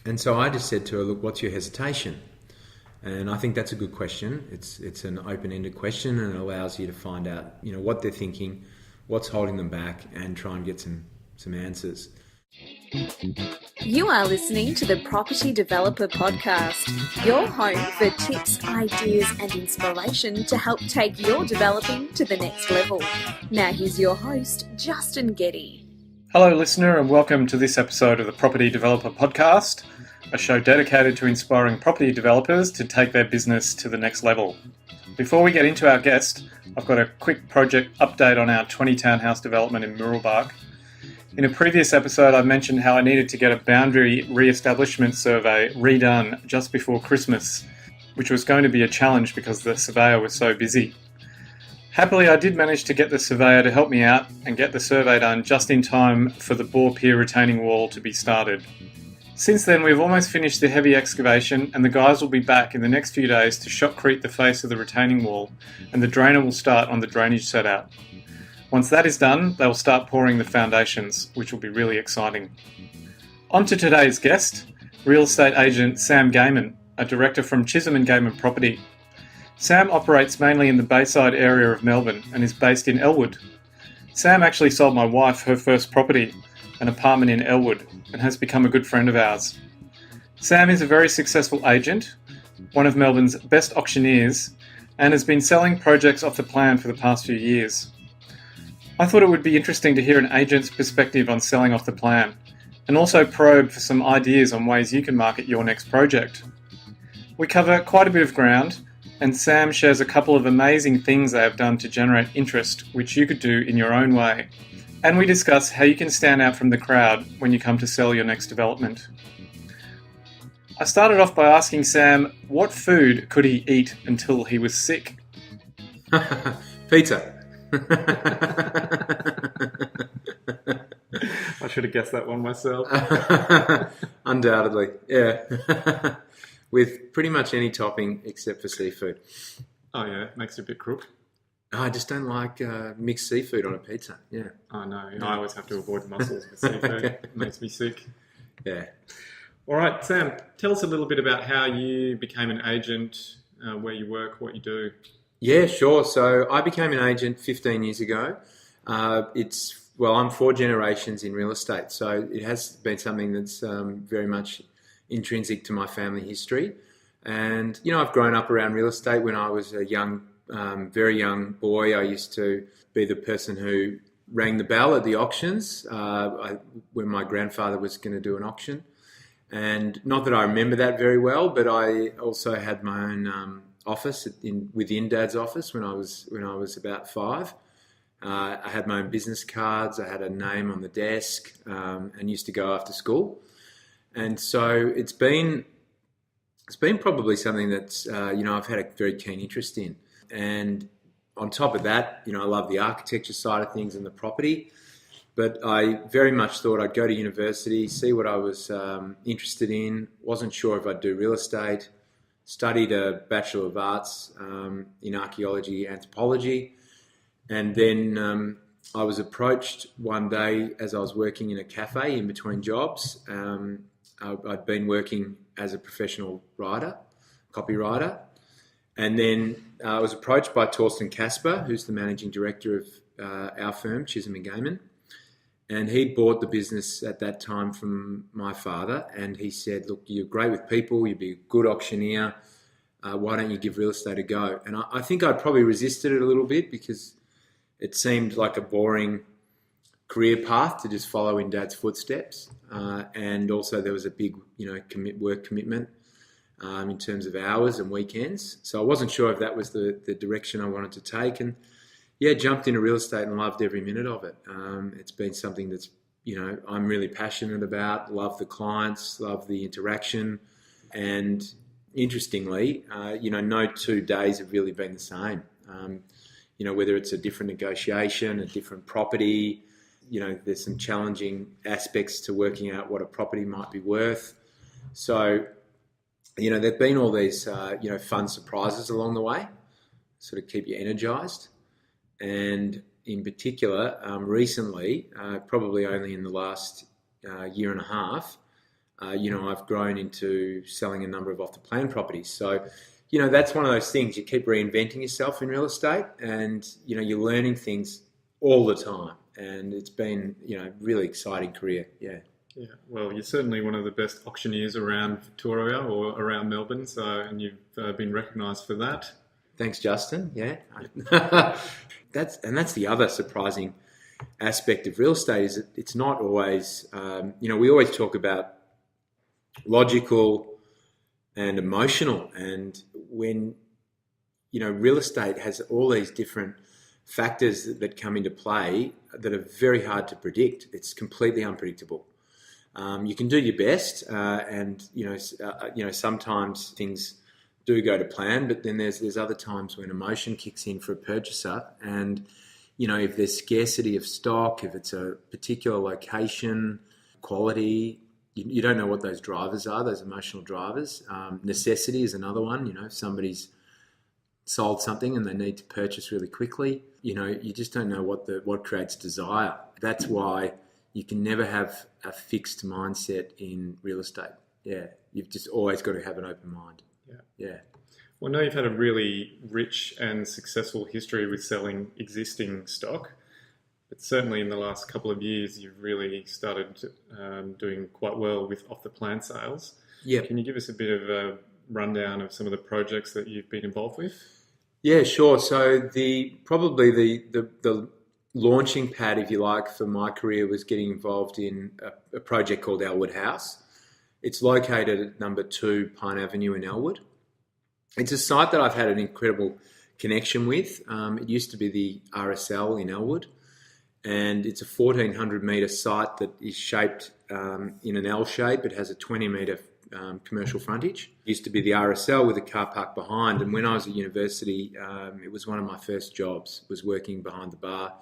And so I just said to her, look, what's your hesitation? And I think that's a good question. It's an open-ended question, and it allows you to find out, what they're thinking, what's holding them back, and try and get some answers. You are listening to the Property Developer Podcast, your home for tips, ideas, and inspiration to help take your developing to the next level. Now here's your host, Justin Getty. Hello, listener, and welcome to this episode of the Property Developer Podcast, a show dedicated to inspiring property developers to take their business to the next level. Before we get into our guest, I've got a quick project update on our 20 townhouse development in Mooroolbark. In a previous episode, I mentioned how I needed to get a boundary re-establishment survey redone just before Christmas, which was going to be a challenge because the surveyor was so busy. Happily, I did manage to get the surveyor to help me out and get the survey done just in time for the bore pier retaining wall to be started. Since then, we've almost finished the heavy excavation, and the guys will be back in the next few days to shotcrete the face of the retaining wall, and the drainer will start on the drainage setout. Once that is done, they'll start pouring the foundations, which will be really exciting. On to today's guest, real estate agent Sam Gamon, a director from Chisholm & Gamon Property. Sam operates mainly in the Bayside area of Melbourne and is based in Elwood. Sam actually sold my wife her first property, an apartment in Elwood, and has become a good friend of ours. Sam is a very successful agent, one of Melbourne's best auctioneers, and has been selling projects off the plan for the past few years. I thought it would be interesting to hear an agent's perspective on selling off the plan, and also probe for some ideas on ways you can market your next project. We cover quite a bit of ground, and Sam shares a couple of amazing things they have done to generate interest, which you could do in your own way. And we discuss how you can stand out from the crowd when you come to sell your next development. I started off by asking Sam, what food could he eat until he was sick? Pizza. I should have guessed that one myself. Undoubtedly, yeah. With pretty much any topping except for seafood. Oh yeah, makes it a bit crook. I just don't like mixed seafood on a pizza, yeah. Oh no, I always have to avoid mussels with seafood. Okay. It makes me sick. Yeah. All right, Sam, tell us a little bit about how you became an agent, where you work, what you do. Yeah, sure. So I became an agent 15 years ago. I'm 4 generations in real estate, so it has been something that's very much intrinsic to my family history. And, I've grown up around real estate. When I was a very young boy, I used to be the person who rang the bell at the auctions when my grandfather was going to do an auction. And not that I remember that very well, but I also had my own office within Dad's office when I was about 5. I had my own business cards. I had a name on the desk, and used to go after school. And so it's been probably something that's I've had a very keen interest in. And on top of that, I love the architecture side of things and the property. But I very much thought I'd go to university, see what I was interested in. Wasn't sure if I'd do real estate. Studied a Bachelor of Arts in archaeology, anthropology. And then I was approached one day as I was working in a cafe in between jobs. I'd been working as a professional copywriter. And then I was approached by Torsten Casper, who's the managing director of our firm, Chisholm & Gamon. And he'd bought the business at that time from my father. And he said, look, you're great with people. You'd be a good auctioneer. Why don't you give real estate a go? And I think I'd probably resisted it a little bit because it seemed like a boring career path to just follow in Dad's footsteps. And also there was a big, work commitment in terms of hours and weekends. So I wasn't sure if that was the direction I wanted to take. And yeah, jumped into real estate and loved every minute of it. It's been something that's, I'm really passionate about, love the clients, love the interaction. And interestingly, no 2 days have really been the same. Whether it's a different negotiation, a different property, there's some challenging aspects to working out what a property might be worth. So, there've been all these, fun surprises along the way, sort of keep you energized. And in particular, recently, probably only in the last year and a half, I've grown into selling a number of off-the-plan properties. So, that's one of those things. You keep reinventing yourself in real estate, and, you're learning things all the time. And it's been, really exciting career. Yeah. Yeah, well, you're certainly one of the best auctioneers around Victoria or around Melbourne, and you've been recognised for that. Thanks, Justin. Yeah. That's the other surprising aspect of real estate is that it's not always, we always talk about logical and emotional, and when, real estate has all these different factors that come into play that are very hard to predict. It's completely unpredictable. You can do your best, and sometimes things do go to plan, but then there's other times when emotion kicks in for a purchaser, and if there's scarcity of stock, if it's a particular location, quality, you don't know what those drivers are, those emotional drivers. Necessity is another one. If somebody's sold something and they need to purchase really quickly, you just don't know what creates desire. That's why you can never have a fixed mindset in real estate. Yeah, you've just always got to have an open mind. Yeah. Well, I know you've had a really rich and successful history with selling existing stock, but certainly in the last couple of years, you've really started doing quite well with off-the-plan sales. Yeah. Can you give us a bit of a rundown of some of the projects that you've been involved with? Yeah, sure. So probably the launching pad, if you like, for my career was getting involved in a project called Elwood House. It's located at number 2 Pine Avenue in Elwood. It's a site that I've had an incredible connection with. It used to be the RSL in Elwood, and it's a 1,400 metre site that is shaped in an L shape. It has a 20 metre commercial frontage. It used to be the RSL with a car park behind, and when I was at university, it was one of my first jobs, was working behind the bar,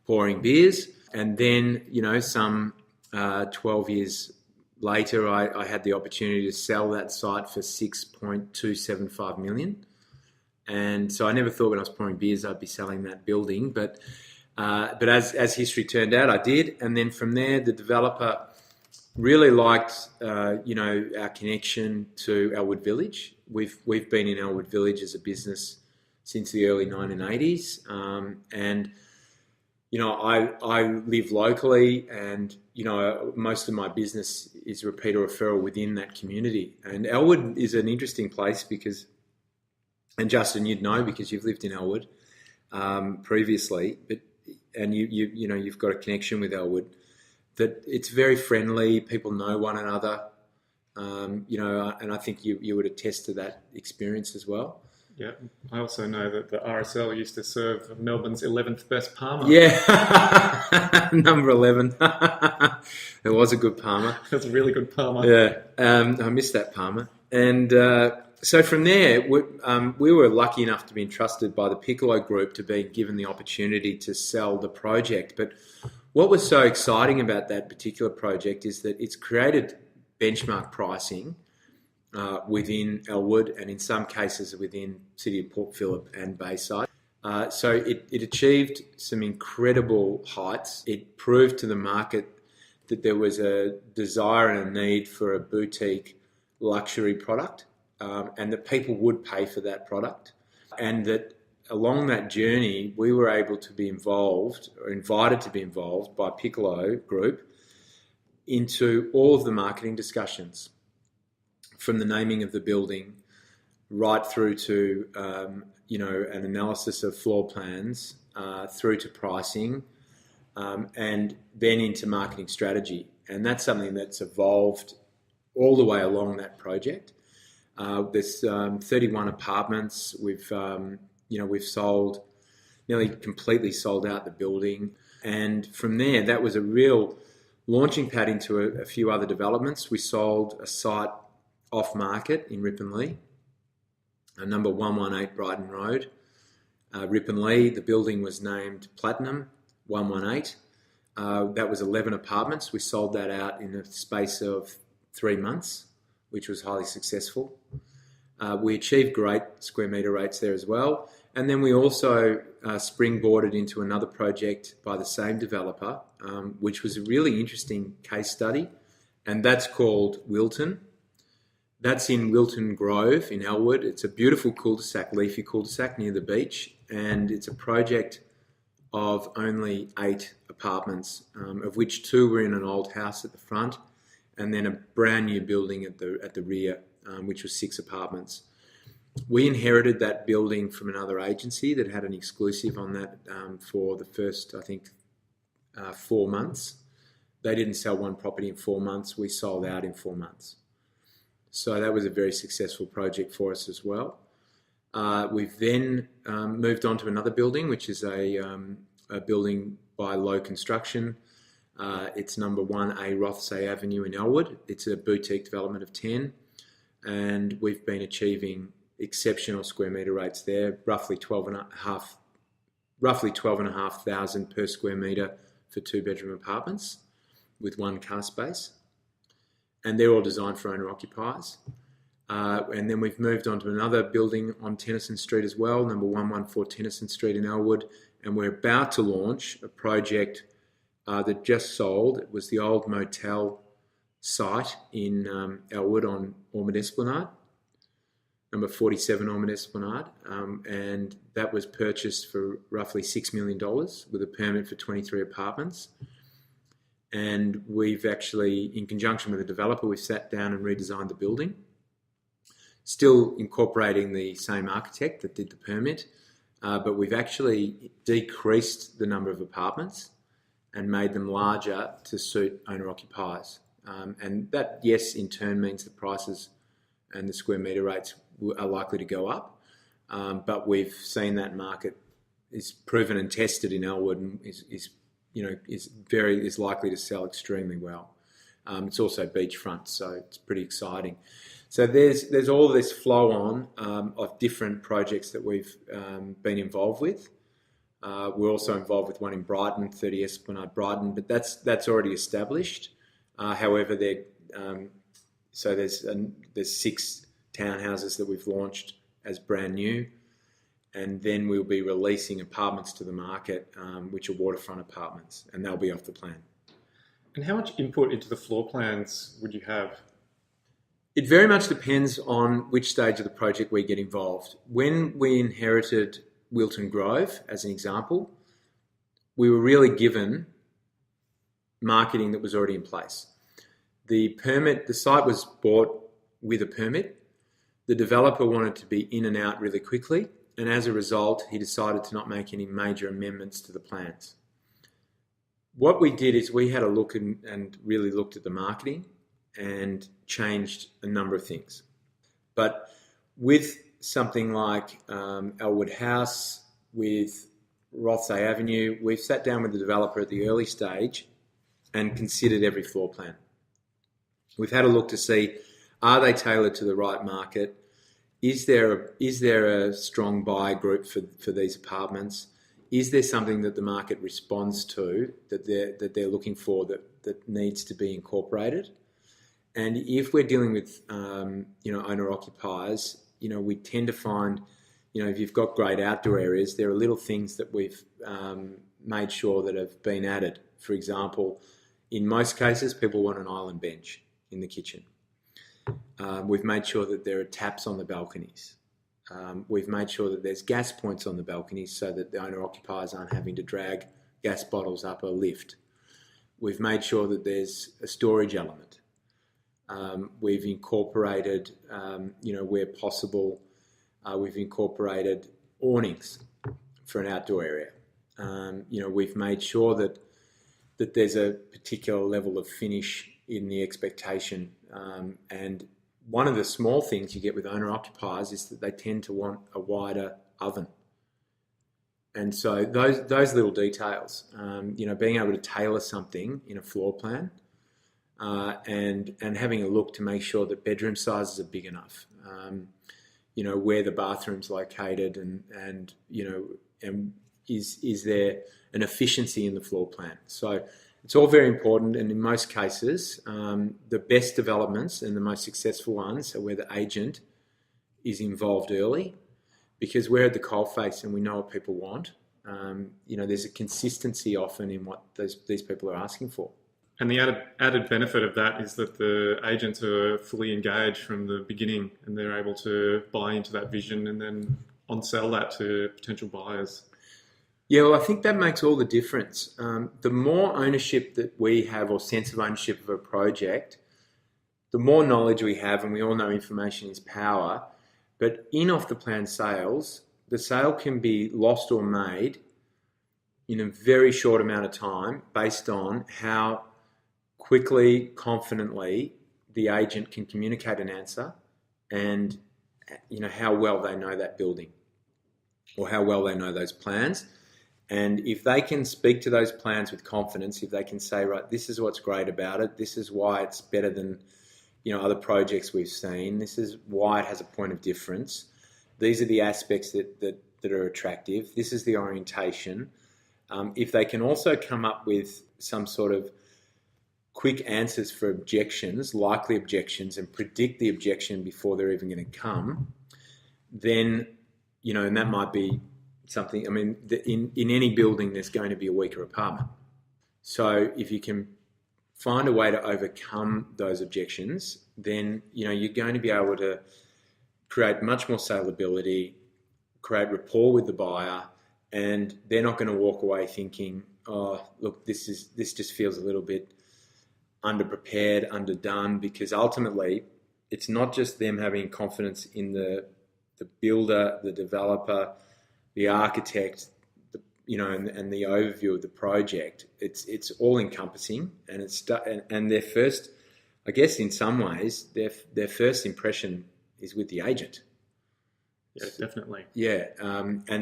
pouring beers. And then, some 12 years later, I had the opportunity to sell that site for $6.275 million. And so I never thought when I was pouring beers I'd be selling that building, but as history turned out, I did. And then from there, the developer really liked, our connection to Elwood Village. We've been in Elwood Village as a business since the early 1980s, and I live locally, and most of my business is repeat or referral within that community. And Elwood is an interesting place because, and Justin, you'd know because you've lived in Elwood previously, and you've got a connection with Elwood. That it's very friendly. People know one another, and I think you would attest to that experience as well. Yeah, I also know that the RSL used to serve Melbourne's 11th best Parma. Yeah, number 11. It was a good Parma. It was a really good Parma. Yeah, I missed that Parma. And so from there, we were lucky enough to be entrusted by the Piccolo Group to be given the opportunity to sell the project. But what was so exciting about that particular project is that it's created benchmark pricing within Elwood, and in some cases within City of Port Phillip and Bayside. So it achieved some incredible heights. It proved to the market that there was a desire and a need for a boutique luxury product, and that people would pay for that product. And that along that journey, we were able to be involved, or invited to be involved by Piccolo Group into all of the marketing discussions, from the naming of the building right through to an analysis of floor plans, through to pricing, and then into marketing strategy. And that's something that's evolved all the way along that project. There's 31 apartments. We've sold, nearly completely sold out the building. And from there, that was a real launching pad into a few other developments. We sold a site off market in Ripponlea, number 118 Brighton Road. Ripponlea, the building was named Platinum 118. That was 11 apartments. We sold that out in a space of 3 months, which was highly successful. We achieved great square metre rates there as well. And then we also springboarded into another project by the same developer, which was a really interesting case study and that's called Wilton. That's in Wilton Grove in Elwood. It's a beautiful cul-de-sac, leafy cul-de-sac near the beach, and it's a project of only 8 apartments, of which 2 were in an old house at the front, and then a brand new building at the rear, which was 6 apartments. We inherited that building from another agency that had an exclusive on that for the first, I think, 4 months. They didn't sell one property in 4 months. We sold out in 4 months. So that was a very successful project for us as well. We've then moved on to another building, which is a building by Low Construction. It's number 1A Rothsay Avenue in Elwood. It's a boutique development of 10, and we've been achieving exceptional square metre rates there, roughly 12,500 per square metre for 2-bedroom apartments with 1 car space. And they're all designed for owner-occupiers. And then we've moved on to another building on Tennyson Street as well, number 114 Tennyson Street in Elwood, and we're about to launch a project that just sold. It was the old motel site in Elwood on Ormond Esplanade, number 47 Ormond Esplanade, and that was purchased for roughly $6 million with a permit for 23 apartments. And we've actually, in conjunction with the developer, we've sat down and redesigned the building, still incorporating the same architect that did the permit, but we've actually decreased the number of apartments and made them larger to suit owner-occupiers. And that, yes, in turn means the prices and the square metre rates are likely to go up, but we've seen that market is proven and tested in Elwood and is likely to sell extremely well. It's also beachfront, so it's pretty exciting. So there's all this flow on of different projects that we've been involved with. We're also involved with one in Brighton, 30 Esplanade Brighton, but that's already established. However, there's 6 townhouses that we've launched as brand new, and then we'll be releasing apartments to the market, which are waterfront apartments, and they'll be off the plan. And how much input into the floor plans would you have? It very much depends on which stage of the project we get involved. When we inherited Wilton Grove, as an example, we were really given marketing that was already in place. The site was bought with a permit. The developer wanted to be in and out really quickly, and as a result, he decided to not make any major amendments to the plans. What we did is we had a look and really looked at the marketing and changed a number of things. But with something like Elwood House, with Rothsay Avenue, we've sat down with the developer at the early stage and considered every floor plan. We've had a look to see, are they tailored to the right market? Is there a strong buyer group for these apartments? Is there something that the market responds to that they're looking for that needs to be incorporated? And if we're dealing with owner occupiers, we tend to find, if you've got great outdoor areas, there are little things that we've made sure that have been added. For example, in most cases, people want an island bench in the kitchen. We've made sure that there are taps on the balconies. We've made sure that there's gas points on the balconies so that the owner-occupiers aren't having to drag gas bottles up a lift. We've made sure that there's a storage element. We've incorporated, where possible, we've incorporated awnings for an outdoor area. We've made sure that there's a particular level of finish in the expectation. And one of the small things you get with owner-occupiers is that they tend to want a wider oven. And so those little details, being able to tailor something in a floor plan and having a look to make sure that bedroom sizes are big enough, where the bathroom's located and is there an efficiency in the floor plan. So it's all very important, and in most cases, the best developments and the most successful ones are where the agent is involved early, because we're at the coalface and we know what people want. There's a consistency often in what these people are asking for. And the added benefit of that is that the agents are fully engaged from the beginning, and they're able to buy into that vision and then on-sell that to potential buyers. Yeah, well, I think that makes all the difference. The more ownership that we have, or sense of ownership of a project, the more knowledge we have, and we all know information is power. But in off-the-plan sales, the sale can be lost or made in a very short amount of time based on how quickly, confidently the agent can communicate an answer, and how well they know that building or how well they know those plans. And if they can speak to those plans with confidence, if they can say, right, this is what's great about it, this is why it's better than other projects we've seen, this is why it has a point of difference, these are the aspects that are attractive, this is the orientation. If they can also come up with some sort of quick answers for objections, likely objections, and predict the objection before they're even going to come, then, and that might be something, in any building there's going to be a weaker apartment. So if you can find a way to overcome those objections, then, you're going to be able to create much more saleability, create rapport with the buyer, and they're not going to walk away thinking, oh, look, this just feels a little bit underprepared, underdone, because ultimately it's not just them having confidence in the builder, the developer, the architect, and the overview of the project. It's all encompassing, and their first, I guess, in some ways, their first impression is with the agent. Yeah, definitely. Yeah,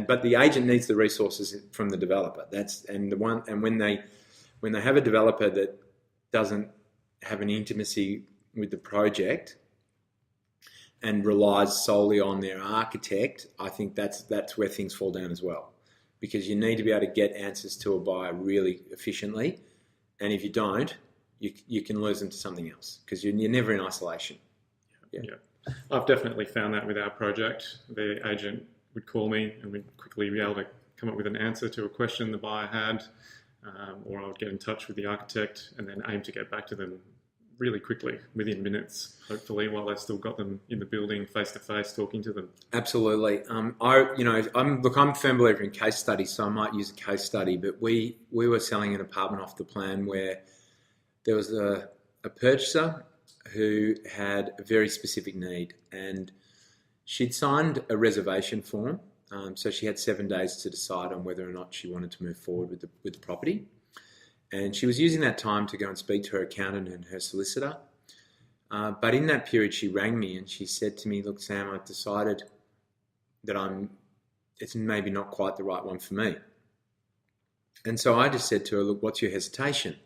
but the agent needs the resources from the developer. When they have a developer that doesn't have an intimacy with the project and relies solely on their architect, I think that's where things fall down as well. Because you need to be able to get answers to a buyer really efficiently, and if you don't, you can lose them to something else, because you're never in isolation. Yeah. I've definitely found that with our project. The agent would call me and we'd quickly be able to come up with an answer to a question the buyer had, or I would get in touch with the architect and then aim to get back to them really quickly, within minutes, hopefully, while they've still got them in the building, face to face, talking to them. Absolutely. I'm a firm believer in case studies, so I might use a case study. But we were selling an apartment off the plan where there was a purchaser who had a very specific need, and she'd signed a reservation form, so she had 7 days to decide on whether or not she wanted to move forward with the property. And she was using that time to go and speak to her accountant and her solicitor. But in that period, she rang me and she said to me, look, Sam, I've decided that it's maybe not quite the right one for me. And so I just said to her, look, what's your hesitation?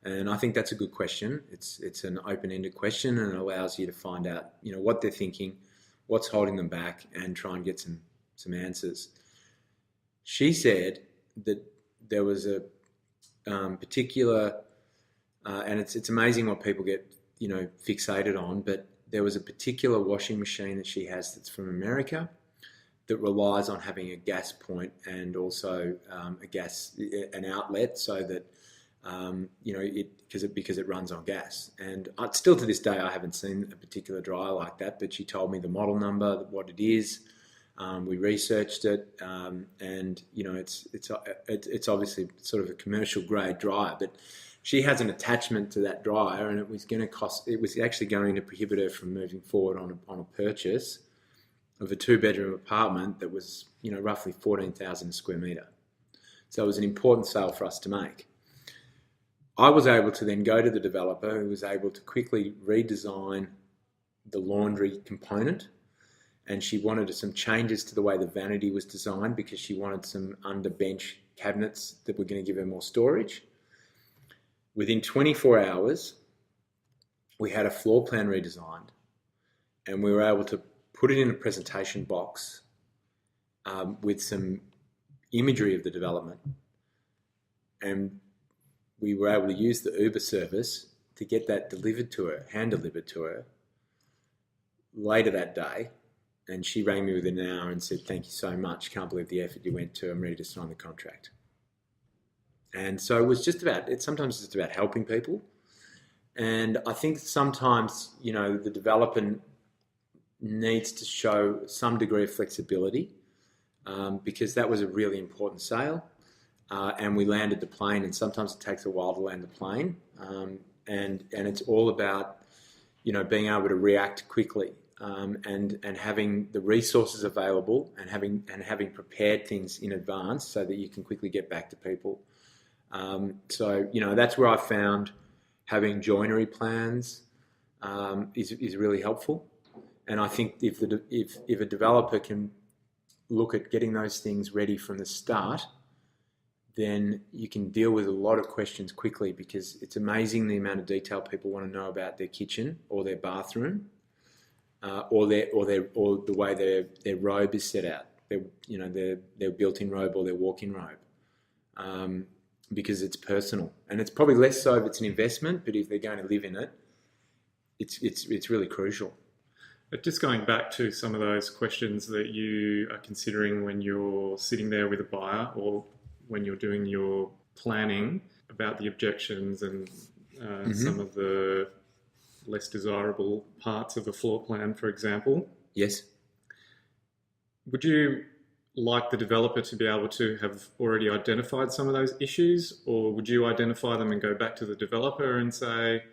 And I think that's a good question. It's an open-ended question, and it allows you to find out, what they're thinking, what's holding them back, and try and get some answers. She said that there was a particular, and it's amazing what people get, fixated on, but there was a particular washing machine that she has that's from America that relies on having a gas point and also an outlet, so that because it runs on gas. And still to this day, I haven't seen a particular dryer like that, but she told me the model number, what it is. We researched it, and it's obviously sort of a commercial grade dryer, but she has an attachment to that dryer, and it was actually going to prohibit her from moving forward on a purchase of a 2-bedroom apartment that was roughly 14,000 square metre. So it was an important sale for us to make. I was able to then go to the developer, who was able to quickly redesign the laundry component, and she wanted some changes to the way the vanity was designed, because she wanted some under-bench cabinets that were going to give her more storage. Within 24 hours, we had a floor plan redesigned, and we were able to put it in a presentation box with some imagery of the development, and we were able to use the Uber service to get that delivered to her, hand-delivered to her, later that day. And she rang me within an hour and said, thank you so much. Can't believe the effort you went to. I'm ready to sign the contract. And so it was sometimes it's about helping people. And I think sometimes, the developer needs to show some degree of flexibility, because that was a really important sale. And we landed the plane, and sometimes it takes a while to land the plane. And it's all about, being able to react quickly, and having the resources available, and having prepared things in advance so that you can quickly get back to people. So that's where I found having joinery plans is really helpful. And I think if a developer can look at getting those things ready from the start, then you can deal with a lot of questions quickly, because it's amazing the amount of detail people want to know about their kitchen or their bathroom, or the way their robe is set out, their built-in robe or their walk-in robe, because it's personal. And it's probably less so if it's an investment, but if they're going to live in it, it's really crucial. But just going back to some of those questions that you are considering when you're sitting there with a buyer, or when you're doing your planning, about the objections and some of the less desirable parts of a floor plan, for example. Yes. Would you like the developer to be able to have already identified some of those issues, or would you identify them and go back to the developer and say,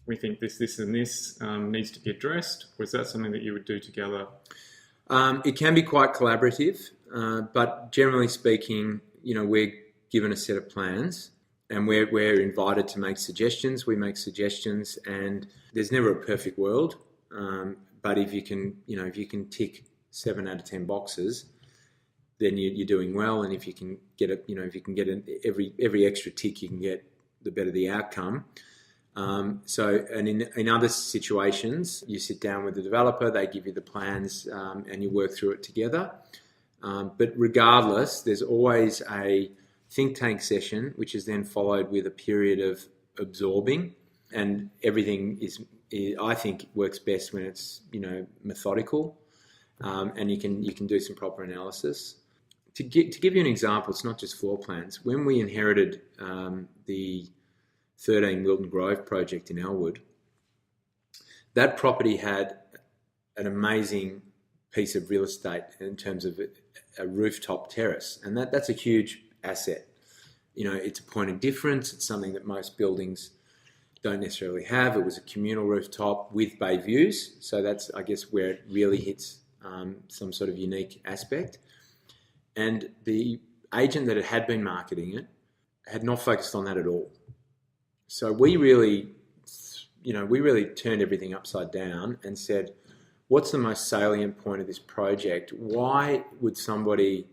we think this and this needs to be addressed? Or is that something that you would do together? It can be quite collaborative, but generally speaking, we're given a set of plans, and we're invited to make suggestions. We make suggestions, and there's never a perfect world. But if you can tick 7 out of 10 boxes, then you're doing well. And if you can get every extra tick you can get, the better the outcome. And in other situations, you sit down with the developer, they give you the plans, and you work through it together. But regardless, there's always a think tank session, which is then followed with a period of absorbing, and everything I think works best when it's methodical, and you can do some proper analysis. To give you an example, it's not just floor plans. When we inherited the 13 Wilton Grove project in Elwood, that property had an amazing piece of real estate in terms of a rooftop terrace, and that's a huge asset. It's a point of difference. It's something that most buildings don't necessarily have. It was a communal rooftop with bay views, so that's, I guess, where it really hits some sort of unique aspect. And the agent that had been marketing it had not focused on that at all. So we really turned everything upside down and said, what's the most salient point of this project? Why would somebody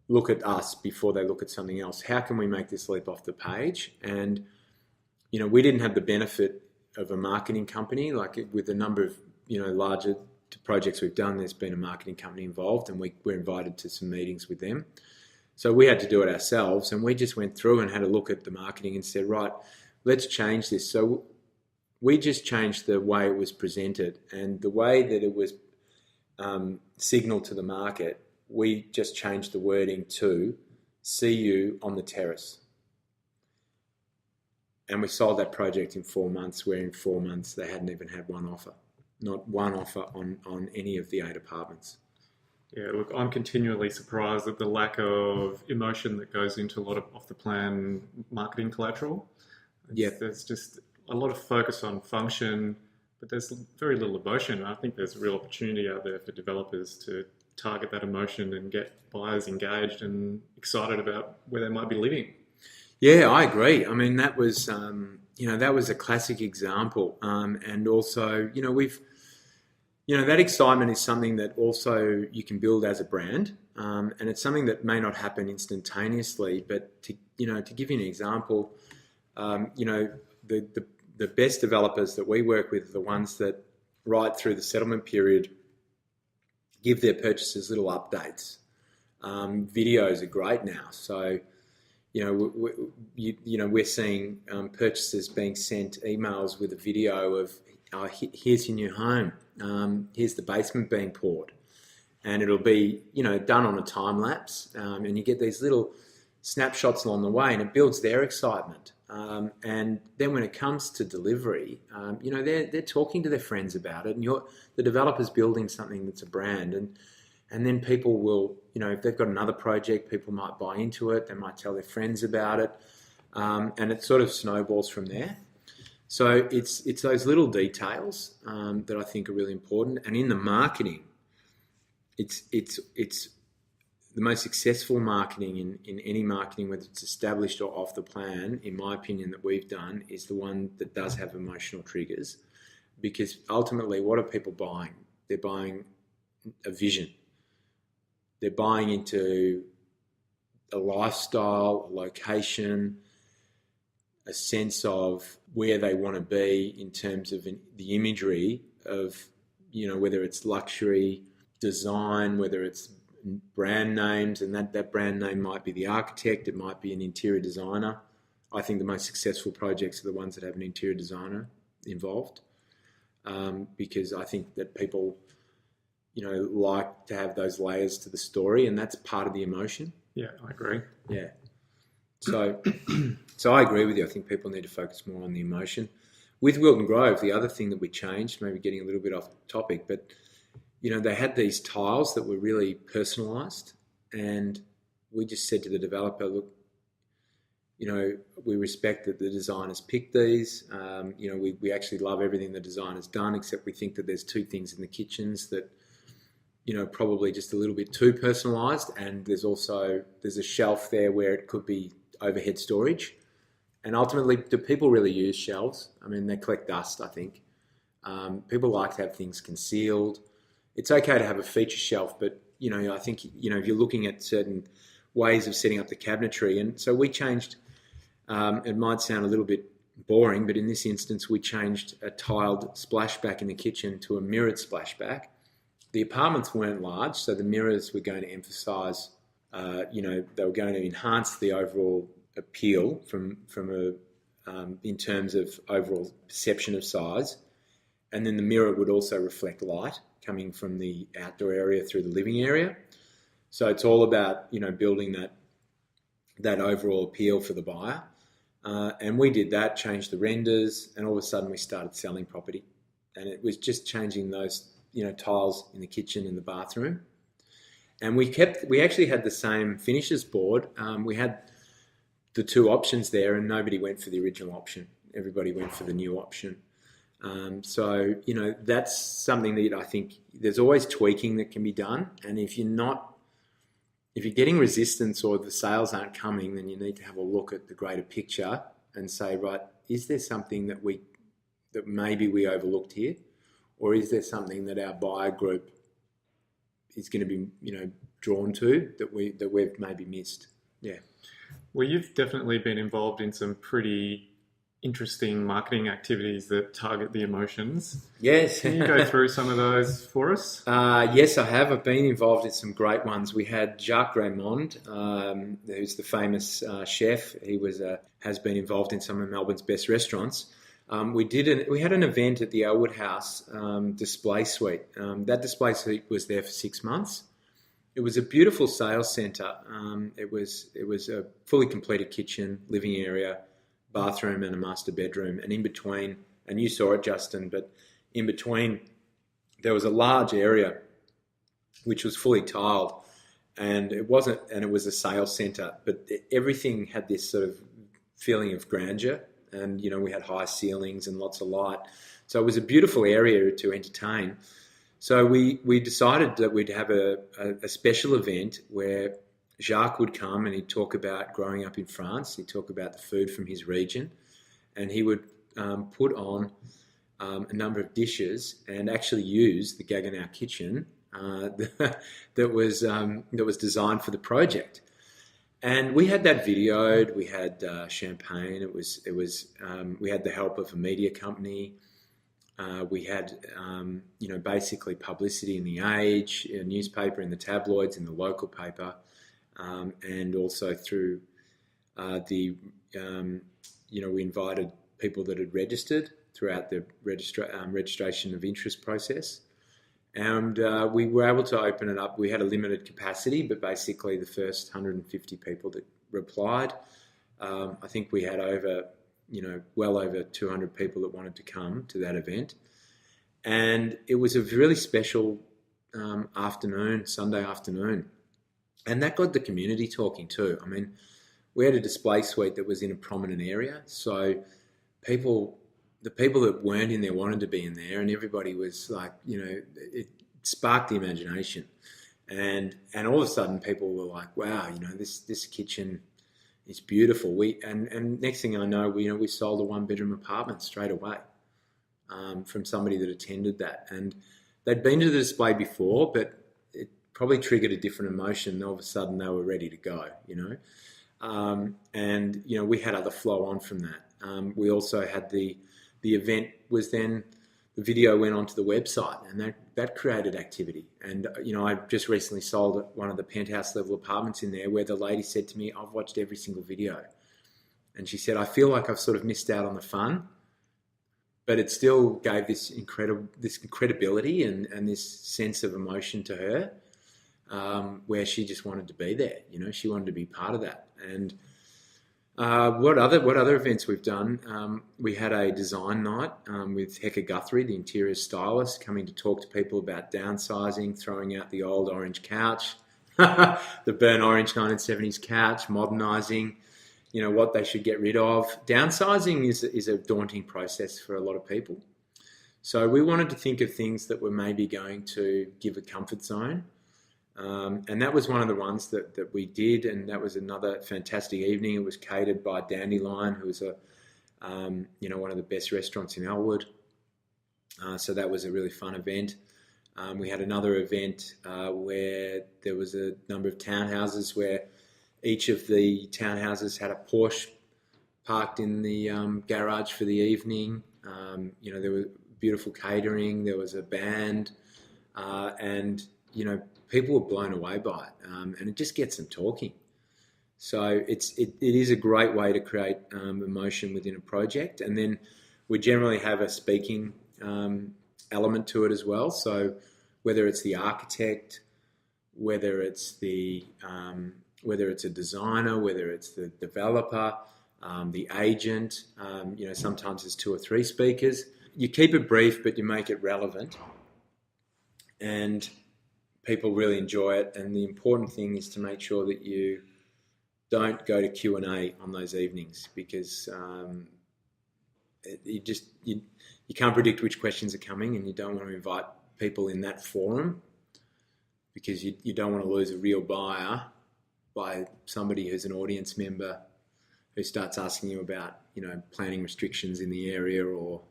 look at us before they look at something else? How can we make this leap off the page? And, we didn't have the benefit of a marketing company. Like, with the number of, larger projects we've done, there's been a marketing company involved, and we're invited to some meetings with them. So we had to do it ourselves, and we just went through and had a look at the marketing and said, right, let's change this. So we just changed the way it was presented, and the way that it was signalled to the market. We just changed the wording to "See you on the terrace," and we sold that project in 4 months. Where in 4 months they hadn't even had one offer, not one offer on any of the 8 apartments. Yeah, look, I'm continually surprised at the lack of emotion that goes into a lot of off-the-plan marketing collateral. Yeah, there's just a lot of focus on function, but there's very little emotion. I think there's a real opportunity out there for developers to target that emotion and get buyers engaged and excited about where they might be living. Yeah, I agree. I mean, that was a classic example, and also, that excitement is something that also you can build as a brand, and it's something that may not happen instantaneously. But to give you an example, the best developers that we work with are the ones that, right through the settlement period, give their purchasers little updates. Videos are great now, so we're seeing purchasers being sent emails with a video of, here's your new home, here's the basement being poured, and it'll be done on a time lapse, and you get these little snapshots along the way, and it builds their excitement. And then when it comes to delivery, they're talking to their friends about it, and the developer's building something that's a brand, and then people will, if they've got another project, people might buy into it, they might tell their friends about it, and it sort of snowballs from there. So it's those little details that I think are really important, and in the marketing, it's the most successful marketing in any marketing, whether it's established or off the plan, in my opinion, that we've done, is the one that does have emotional triggers. Because ultimately, what are people buying? They're buying a vision. They're buying into a lifestyle, a location, a sense of where they want to be in terms of the imagery of, whether it's luxury, design, whether it's brand names, and that brand name might be the architect, it might be an interior designer. I think the most successful projects are the ones that have an interior designer involved, because I think that people, like to have those layers to the story, and that's part of the emotion. Yeah, I agree. Yeah. So I agree with you. I think people need to focus more on the emotion. With Wilton Grove, the other thing that we changed, maybe getting a little bit off topic, but they had these tiles that were really personalised, and we just said to the developer, look, we respect that the designers picked these. We actually love everything the designer's done, except we think that there's two things in the kitchens that, probably just a little bit too personalised, and there's a shelf there where it could be overhead storage. And ultimately, do people really use shelves? I mean, they collect dust, I think. People like to have things concealed. It's okay to have a feature shelf, but, I think, if you're looking at certain ways of setting up the cabinetry, and so we changed, it might sound a little bit boring, but in this instance, we changed a tiled splashback in the kitchen to a mirrored splashback. The apartments weren't large, so the mirrors were going to emphasise, they were going to enhance the overall appeal in terms of overall perception of size. And then the mirror would also reflect light coming from the outdoor area through the living area. So it's all about, building that overall appeal for the buyer. And we did that, changed the renders, and all of a sudden we started selling property. And it was just changing those, tiles in the kitchen and the bathroom. And we actually had the same finishes board. We had the two options there, and nobody went for the original option. Everybody went for the new option. That's something that I think there's always tweaking that can be done. And if you're getting resistance or the sales aren't coming, then you need to have a look at the greater picture and say, right, is there something that maybe we overlooked here? Or is there something that our buyer group is going to be, drawn to that we've maybe missed? Yeah. Well, you've definitely been involved in some pretty interesting marketing activities that target the emotions. Yes. Can you go through some of those for us? Yes, I have. I've been involved in some great ones. We had Jacques Raymond, who's the famous chef. He has been involved in some of Melbourne's best restaurants. We had an event at the Elwood House display suite. That display suite was there for 6 months. It was a beautiful sales centre. It was a fully completed kitchen, living area, bathroom and a master bedroom, and in between, and you saw it, Justin, but in between there was a large area which was fully tiled, and it was a sales centre, but everything had this sort of feeling of grandeur, and we had high ceilings and lots of light, so it was a beautiful area to entertain. So we decided that we'd have a special event where Jacques would come and he'd talk about growing up in France. He'd talk about the food from his region, and he would put on a number of dishes and actually use the Gaggenau kitchen that was designed for the project. And we had that videoed. We had champagne. We had the help of a media company. We had, basically publicity in the Age, a newspaper, in the tabloids, in the local paper. And also through we invited people that had registered throughout the registration of interest process. And we were able to open it up. We had a limited capacity, but basically the first 150 people that replied. I think we had well over 200 people that wanted to come to that event. And it was a really special Sunday afternoon. And that got the community talking too. I mean, we had a display suite that was in a prominent area. So the people that weren't in there wanted to be in there, and everybody was like, it sparked the imagination. And all of a sudden people were like, wow, this kitchen is beautiful. And next thing I know, we sold a 1-bedroom apartment straight away from somebody that attended that. And they'd been to the display before, but it probably triggered a different emotion. All of a sudden they were ready to go, and we had other flow on from that. We also had the event was then the video went onto the website, and that created activity. And I just recently sold one of the penthouse level apartments in there, where the lady said to me, I've watched every single video, and she said, I feel like I've sort of missed out on the fun, but it still gave this credibility and this sense of emotion to her, where she just wanted to be there. She wanted to be part of that. And what other events we've done? We had a design night with Hector Guthrie, the interior stylist, coming to talk to people about downsizing, throwing out the old orange couch, the burnt orange 1970s couch, modernising, what they should get rid of. Downsizing is a daunting process for a lot of people. So we wanted to think of things that were maybe going to give a comfort zone. And that was one of the ones that we did, and that was another fantastic evening. It was catered by Dandelion, who was one of the best restaurants in Elwood. So that was a really fun event. We had another event where there was a number of townhouses where each of the townhouses had a Porsche parked in the garage for the evening. There was beautiful catering. There was a band, and people were blown away by it, and it just gets them talking. So it is a great way to create emotion within a project. And then we generally have a speaking element to it as well. So whether it's the architect, whether it's a designer, whether it's the developer, the agent, sometimes there's 2 or 3 speakers. You keep it brief, but you make it relevant, and people really enjoy it. And the important thing is to make sure that you don't go to Q&A on those evenings, because you can't predict which questions are coming, and you don't want to invite people in that forum, because you don't want to lose a real buyer by somebody who's an audience member who starts asking you about planning restrictions in the area, or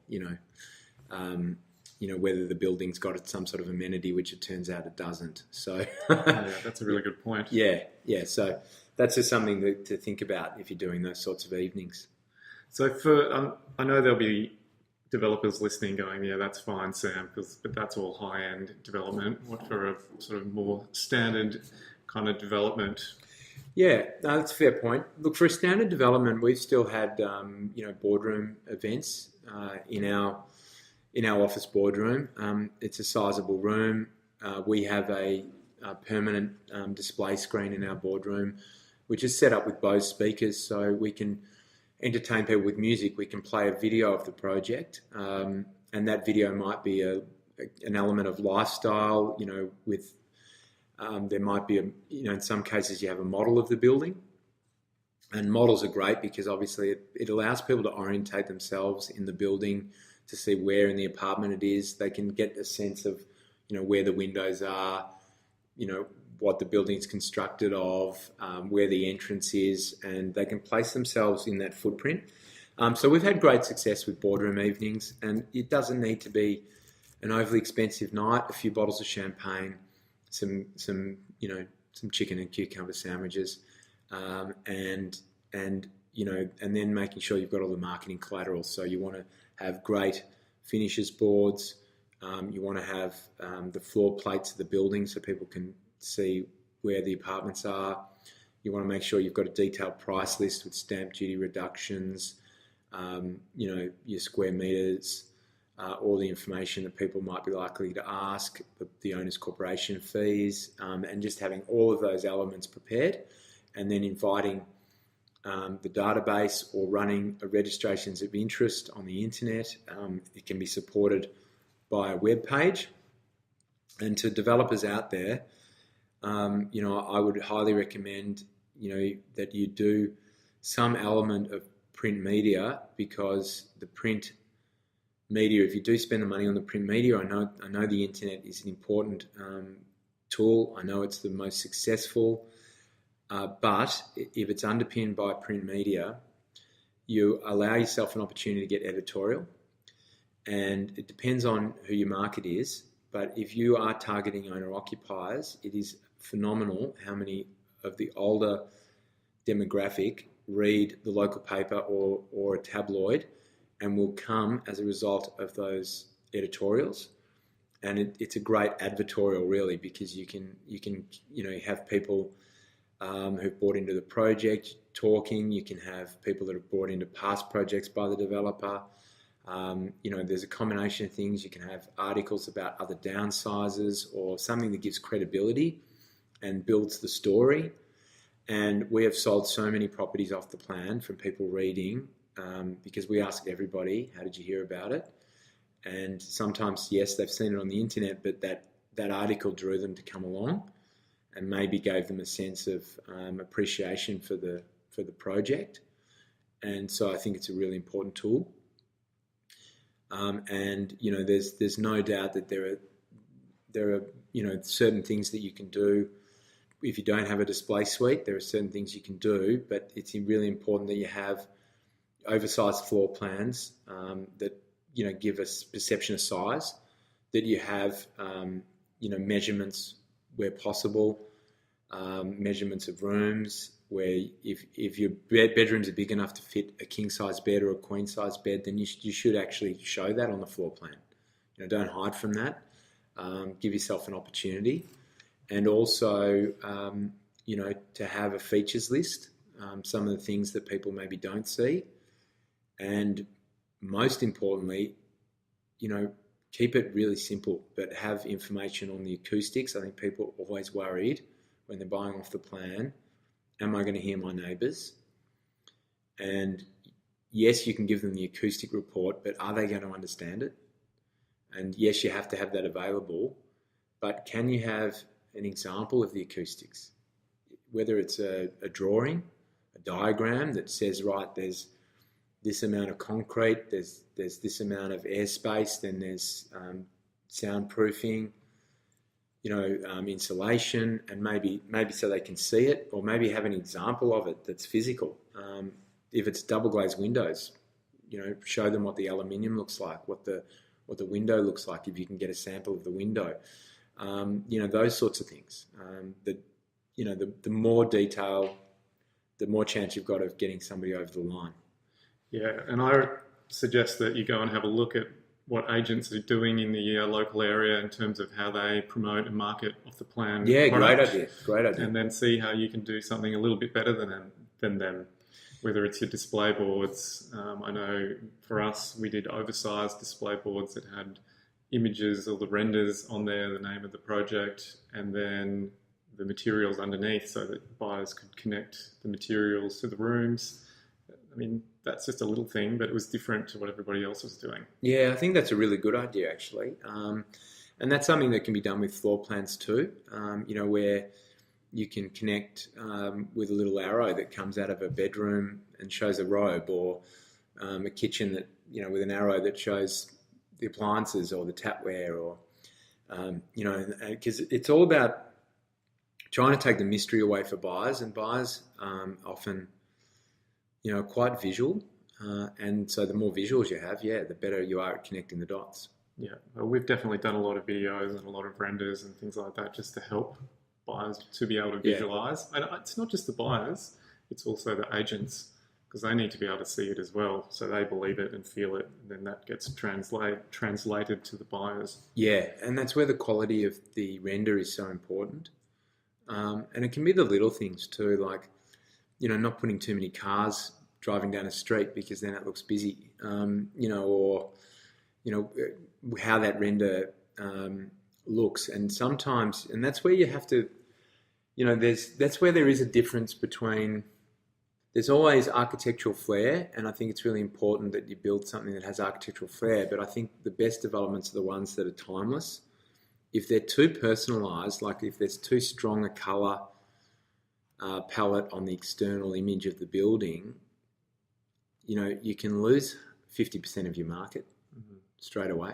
whether the building's got some sort of amenity, which it turns out it doesn't. So yeah, that's a really good point. Yeah. So that's just something to think about if you're doing those sorts of evenings. So I know there'll be developers listening going, yeah, that's fine, Sam, but that's all high-end development. What for a sort of more standard kind of development? Yeah, no, that's a fair point. Look, for a standard development, we've still had boardroom events in our office boardroom. It's a sizable room. We have a permanent display screen in our boardroom, which is set up with Bose speakers, so we can entertain people with music. We can play a video of the project, and that video might be an element of lifestyle. With there might be in some cases you have a model of the building, and models are great because obviously it allows people to orientate themselves in the building, to see where in the apartment it is. They can get a sense of, where the windows are, what the building's constructed of, where the entrance is, and they can place themselves in that footprint. So we've had great success with boardroom evenings, and it doesn't need to be an overly expensive night. A few bottles of champagne, some chicken and cucumber sandwiches, and then making sure you've got all the marketing collateral. So you want to have great finishes boards. You want to have the floor plates of the building so people can see where the apartments are. You want to make sure you've got a detailed price list with stamp duty reductions, your square meters, all the information that people might be likely to ask, the owner's corporation fees, and just having all of those elements prepared, and then inviting the database or running registrations of interest on the internet. It can be supported by a web page. And to developers out there, I would highly recommend, that you do some element of print media, because the print media, if you do spend the money on the print media, I know the internet is an important tool. I know it's the most successful, but if it's underpinned by print media, you allow yourself an opportunity to get editorial, and it depends on who your market is. But if you are targeting owner-occupiers, it is phenomenal how many of the older demographic read the local paper or a tabloid and will come as a result of those editorials. And it's a great advertorial, really, because you can have people who've bought into the project talking. You can have people that have bought into past projects by the developer. There's a combination of things. You can have articles about other downsizes or something that gives credibility and builds the story. And we have sold so many properties off the plan from people reading, because we ask everybody, how did you hear about it? And sometimes, yes, they've seen it on the internet, but that article drew them to come along and maybe gave them a sense of appreciation for the project. And so I think it's a really important tool. There's no doubt that there are certain things that you can do. If you don't have a display suite, there are certain things you can do, but it's really important that you have oversized floor plans that give us perception of size, that you have measurements where possible, measurements of rooms, where if your bedrooms are big enough to fit a king size bed or a queen size bed, then you should actually show that on the floor plan. Don't hide from that. Give yourself an opportunity. And also, to have a features list, some of the things that people maybe don't see. And most importantly, keep it really simple, but have information on the acoustics. I think people are always worried when they're buying off the plan, am I going to hear my neighbours? And yes, you can give them the acoustic report, but are they going to understand it? And yes, you have to have that available, but can you have an example of the acoustics? Whether it's a drawing, a diagram that says, right, there's this amount of concrete, there's this amount of airspace, then there's soundproofing, insulation, and maybe so they can see it, or maybe have an example of it that's physical. If it's double glazed windows, show them what the aluminium looks like, what the window looks like, if you can get a sample of the window. Those sorts of things. The more detail, the more chance you've got of getting somebody over the line. Yeah, and I suggest that you go and have a look at what agents are doing in the local area in terms of how they promote and market off the plan. Yeah, product, great idea. And then see how you can do something a little bit better than them. Whether it's your display boards, I know for us we did oversized display boards that had images or the renders on there, the name of the project, and then the materials underneath, so that buyers could connect the materials to the rooms. I mean, that's just a little thing, but it was different to what everybody else was doing. Yeah, I think that's a really good idea, actually. And that's something that can be done with floor plans too, where you can connect with a little arrow that comes out of a bedroom and shows a robe, or a kitchen that, with an arrow that shows the appliances or the tapware, or, because it's all about trying to take the mystery away for buyers, and buyers often, quite visual. And so the more visuals you have, the better you are at connecting the dots. Yeah, well, we've definitely done a lot of videos and a lot of renders and things like that just to help buyers to be able to visualise. And it's not just the buyers, it's also the agents, because they need to be able to see it as well, so they believe it and feel it, and then that gets translated to the buyers. Yeah, and that's where the quality of the render is so important. And it can be the little things too, like, not putting too many cars driving down a street because then it looks busy, or how that render looks. And sometimes, and that's where you have to, that's where there is a difference between there's always architectural flair, and I think it's really important that you build something that has architectural flair. But I think the best developments are the ones that are timeless. If they're too personalised, like if there's too strong a colour palette on the external image of the building, you can lose 50% of your market straight away.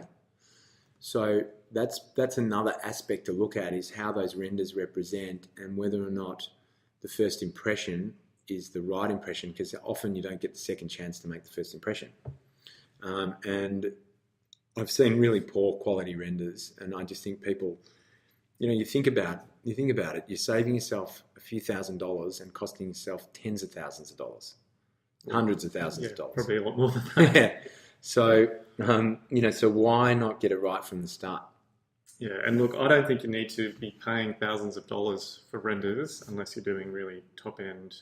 So that's another aspect to look at, is how those renders represent and whether or not the first impression is the right impression, because often you don't get the second chance to make the first impression. And I've seen really poor quality renders, and I just think people, you think about it, you're saving yourself a few $1,000s and costing yourself tens of thousands of dollars, hundreds of thousands of dollars. Probably a lot more than that. Yeah. So, so why not get it right from the start? Yeah, and look, I don't think you need to be paying thousands of dollars for renders unless you're doing really top-end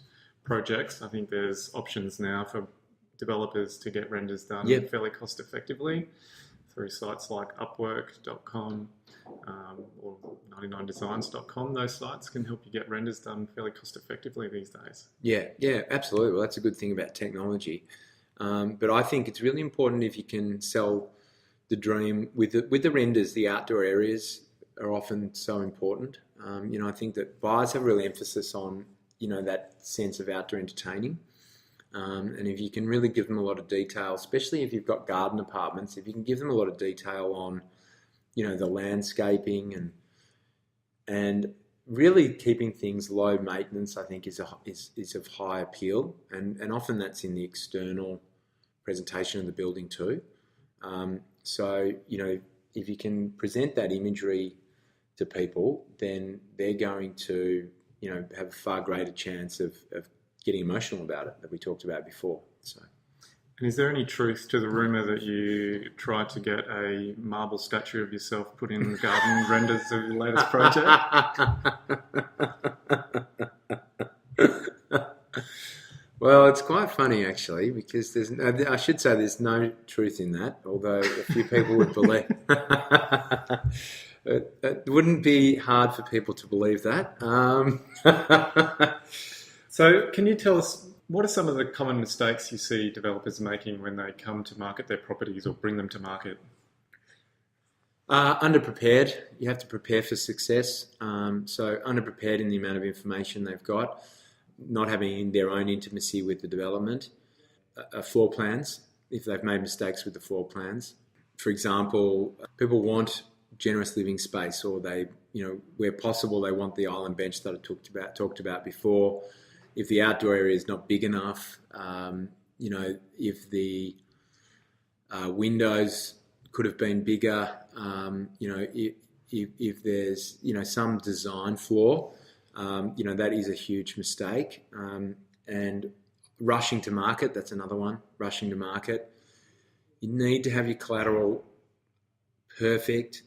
projects. I think there's options now for developers to get renders done fairly cost-effectively through sites like Upwork.com or 99designs.com. Those sites can help you get renders done fairly cost-effectively these days. Yeah, absolutely. Well, that's a good thing about technology. But I think it's really important if you can sell the dream with the renders. The outdoor areas are often so important. I think that buyers have a real emphasis on that sense of outdoor entertaining, and if you can really give them a lot of detail, especially if you've got garden apartments, if you can give them a lot of detail on the landscaping and really keeping things low maintenance, I think is of high appeal, and often that's in the external presentation of the building too. So if you can present that imagery to people, then they're going to have a far greater chance of getting emotional about it, that we talked about before. So. And is there any truth to the rumour that you tried to get a marble statue of yourself put in the garden renders of your latest project? Well, it's quite funny actually, because I should say there's no truth in that, although a few people would believe. It wouldn't be hard for people to believe that. So can you tell us, what are some of the common mistakes you see developers making when they come to market their properties or bring them to market? Underprepared. You have to prepare for success. So underprepared in the amount of information they've got, not having their own intimacy with the development. Floor plans, if they've made mistakes with the floor plans. For example, people want generous living space, or they, where possible, they want the island bench that I talked about before. If the outdoor area is not big enough, if the windows could have been bigger, if there's, some design flaw, that is a huge mistake. And rushing to market, that's another one, rushing to market. You need to have your collateral perfect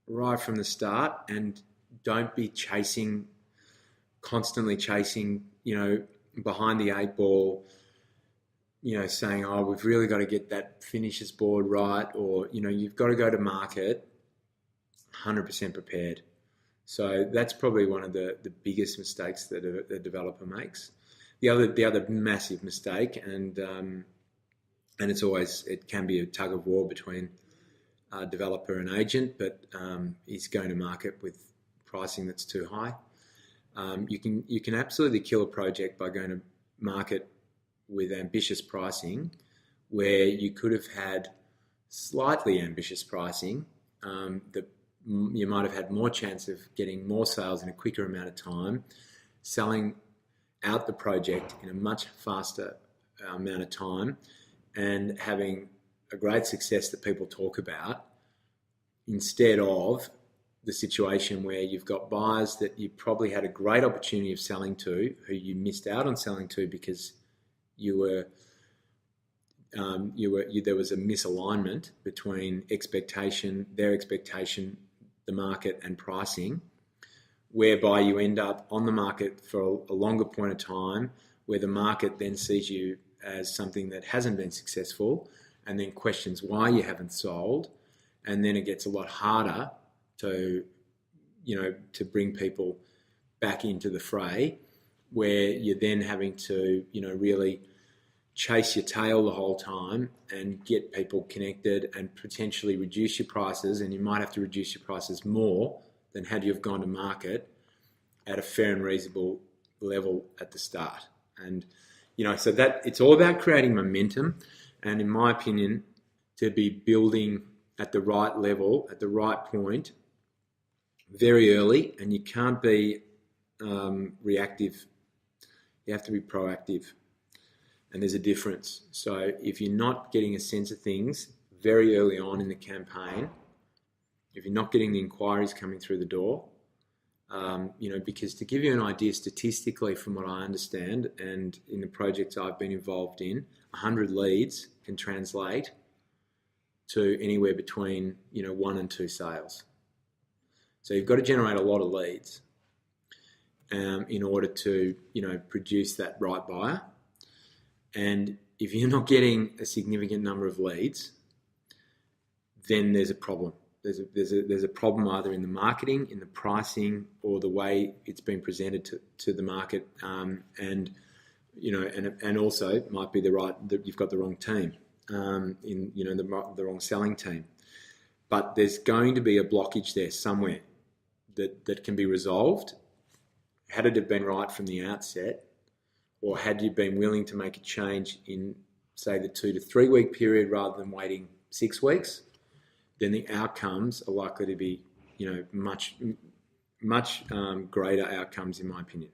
right from the start, and don't be constantly chasing, behind the eight ball, saying, oh, we've really got to get that finishes board right, or, you've got to go to market 100% prepared. So that's probably one of the biggest mistakes that a developer makes. The other massive mistake, and it can be a tug of war between developer and agent, but is going to market with pricing that's too high. You can absolutely kill a project by going to market with ambitious pricing, where you could have had slightly ambitious pricing that you might have had more chance of getting more sales in a quicker amount of time, selling out the project in a much faster amount of time, and having a great success that people talk about, instead of the situation where you've got buyers that you probably had a great opportunity of selling to, who you missed out on selling to because there was a misalignment between their expectation, the market, and pricing, whereby you end up on the market for a longer point of time, where the market then sees you as something that hasn't been successful, and then questions why you haven't sold, and then it gets a lot harder to bring people back into the fray where you're then having to, really chase your tail the whole time and get people connected and potentially reduce your prices, and you might have to reduce your prices more than had you have gone to market at a fair and reasonable level at the start. And, so that it's all about creating momentum, and in my opinion, to be building at the right level, at the right point, very early, and you can't be reactive. You have to be proactive. And there's a difference. So if you're not getting a sense of things very early on in the campaign, if you're not getting the inquiries coming through the door, because to give you an idea statistically from what I understand, and in the projects I've been involved in, 100 leads can translate to anywhere between, 1 and 2 sales. So you've got to generate a lot of leads in order to, produce that right buyer. And if you're not getting a significant number of leads, then there's a problem. There's a problem either in the marketing, in the pricing, or the way it's been presented to the market, and also it might be that you've got the wrong team, the wrong selling team. But there's going to be a blockage there somewhere that can be resolved. Had it have been right from the outset, or had you been willing to make a change in, say, the 2 to 3 week period rather than waiting 6 weeks, then the outcomes are likely to be, much greater outcomes, in my opinion.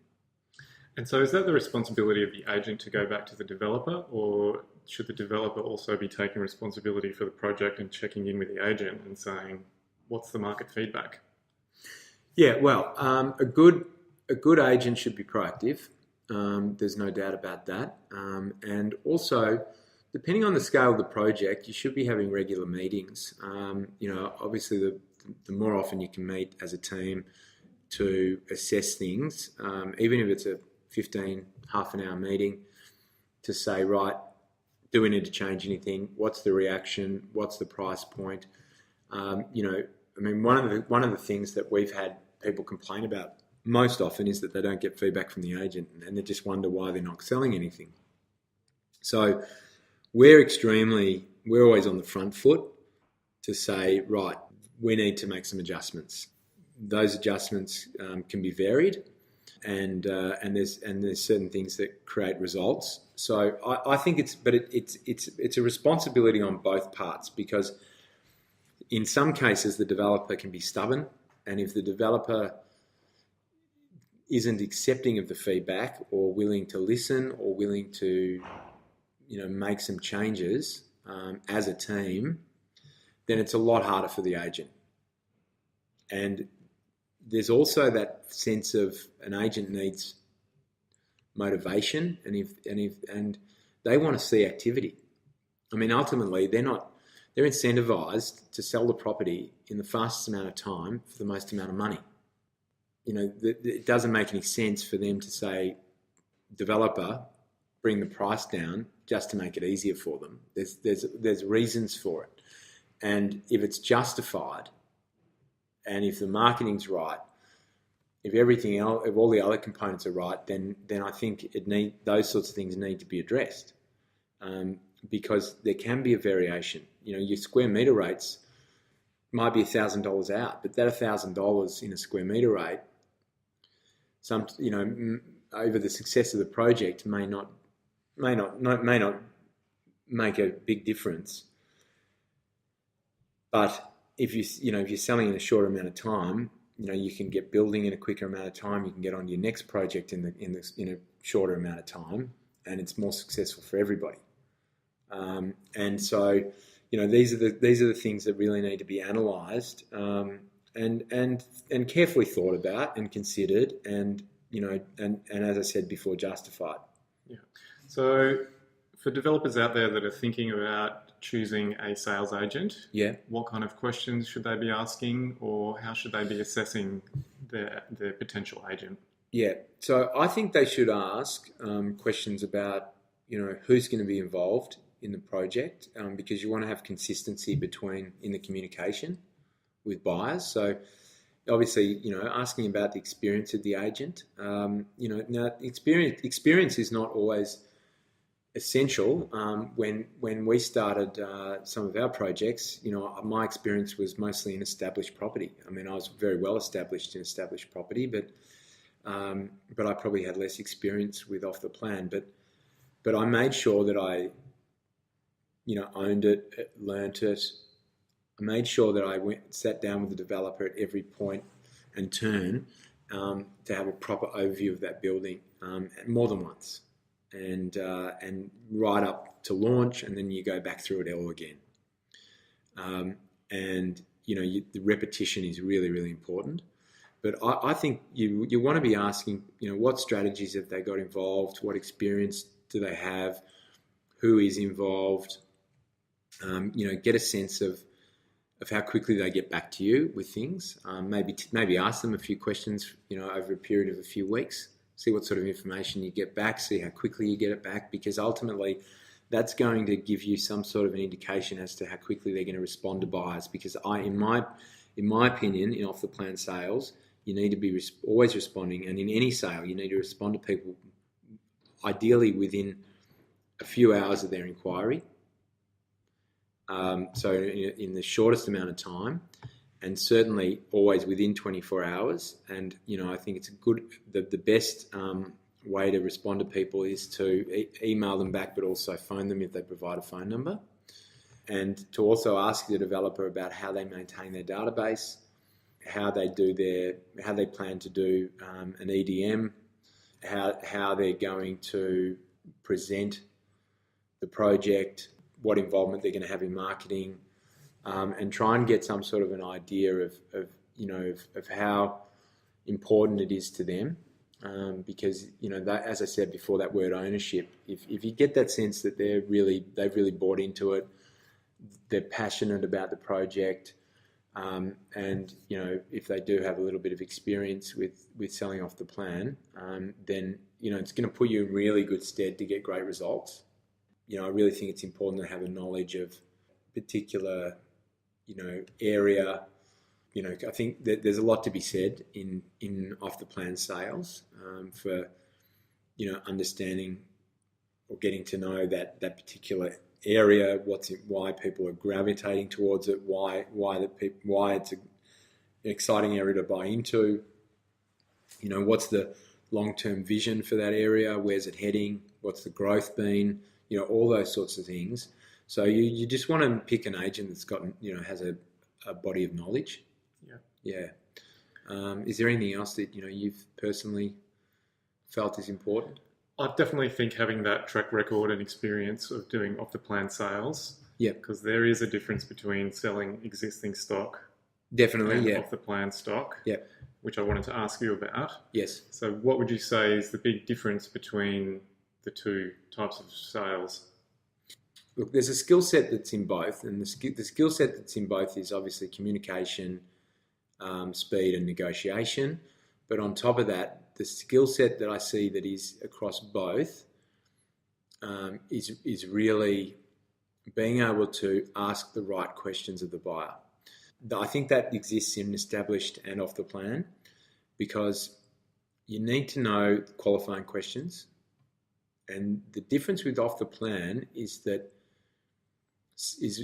And so is that the responsibility of the agent to go back to the developer, or should the developer also be taking responsibility for the project and checking in with the agent and saying, what's the market feedback? Yeah, well, a good agent should be proactive. There's no doubt about that. And also, depending on the scale of the project, you should be having regular meetings. Obviously, the more often you can meet as a team to assess things, even if it's a 15, half an hour meeting, to say, right, do we need to change anything? What's the reaction? What's the price point? One of the things that we've had people complain about most often is that they don't get feedback from the agent, and they just wonder why they're not selling anything. So we're always on the front foot to say, right, we need to make some adjustments. Those adjustments can be varied, and there's certain things that create results. So I think it's a responsibility on both parts, because in some cases the developer can be stubborn, and if the developer isn't accepting of the feedback or willing to listen or willing to, make some changes as a team, then it's a lot harder for the agent. And there's also that sense of an agent needs motivation, and they want to see activity. Ultimately, they're incentivized to sell the property in the fastest amount of time for the most amount of money. It doesn't make any sense for them to say, developer, bring the price down just to make it easier for them. There's reasons for it. And if it's justified, and if the marketing's right, if everything else, if all the other components are right, then I think those sorts of things need to be addressed, because there can be a variation. Your square metre rates might be $1,000 out, but that $1,000 in a square metre rate, over the success of the project may not make a big difference. But if you're selling in a shorter amount of time, you can get building in a quicker amount of time. You can get on your next project in a shorter amount of time, and it's more successful for everybody. And so, these are the things that really need to be analysed and carefully thought about and considered, and as I said before, justified. Yeah. So for developers out there that are thinking about choosing a sales agent, what kind of questions should they be asking, or how should they be assessing their potential agent? Yeah. So I think they should ask questions about, who's going to be involved in the project, because you want to have consistency in the communication with buyers. So obviously, asking about the experience of the agent. Now experience is not always essential. When we started some of our projects, my experience was mostly in established property. I mean, I was very well established in established property, but I probably had less experience with off the plan. But I made sure that I, owned it, learnt it. I made sure that I sat down with the developer at every point and turn to have a proper overview of that building more than once. And right up to launch, and then you go back through it all again. The repetition is really, really important. But I think you want to be asking, what strategies have they got involved? What experience do they have? Who is involved? Get a sense of how quickly they get back to you with things. Maybe ask them a few questions, over a period of a few weeks. See what sort of information you get back, see how quickly you get it back, because ultimately that's going to give you some sort of an indication as to how quickly they're going to respond to buyers. Because in my opinion, in off-the-plan sales, you need to be always responding, and in any sale, you need to respond to people ideally within a few hours of their inquiry. So in the shortest amount of time, and certainly always within 24 hours. And, I think it's the best way to respond to people is to email them back, but also phone them if they provide a phone number. And to also ask the developer about how they maintain their database, how they plan to do an EDM, how they're going to present the project, what involvement they're going to have in marketing, and try and get some sort of an idea of how important it is to them, because that, as I said before, that word ownership. If you get that sense that they've really bought into it, they're passionate about the project, and if they do have a little bit of experience with selling off the plan, then it's going to put you in really good stead to get great results. I really think it's important to have a knowledge of particular area. I think that there's a lot to be said in off the plan sales for understanding or getting to know that particular area, why people are gravitating towards it, why it's an exciting area to buy into. What's the long-term vision for that area? Where's it heading? What's the growth been? All those sorts of things. So you just want to pick an agent that's got, has a body of knowledge. Yeah. Is there anything else that, you've personally felt is important? I definitely think having that track record and experience of doing off-the-plan sales. Yeah. Because there is a difference between selling existing stock. Definitely, and yeah. Off-the-plan stock. Yeah. Which I wanted to ask you about. Yes. So what would you say is the big difference between the two types of sales? Look, there's a skill set that's in both, and the skill set that's in both is obviously communication, speed and negotiation. But on top of that, the skill set that I see that is across both is really being able to ask the right questions of the buyer. I think that exists in established and off the plan, because you need to know qualifying questions. And the difference with off the plan is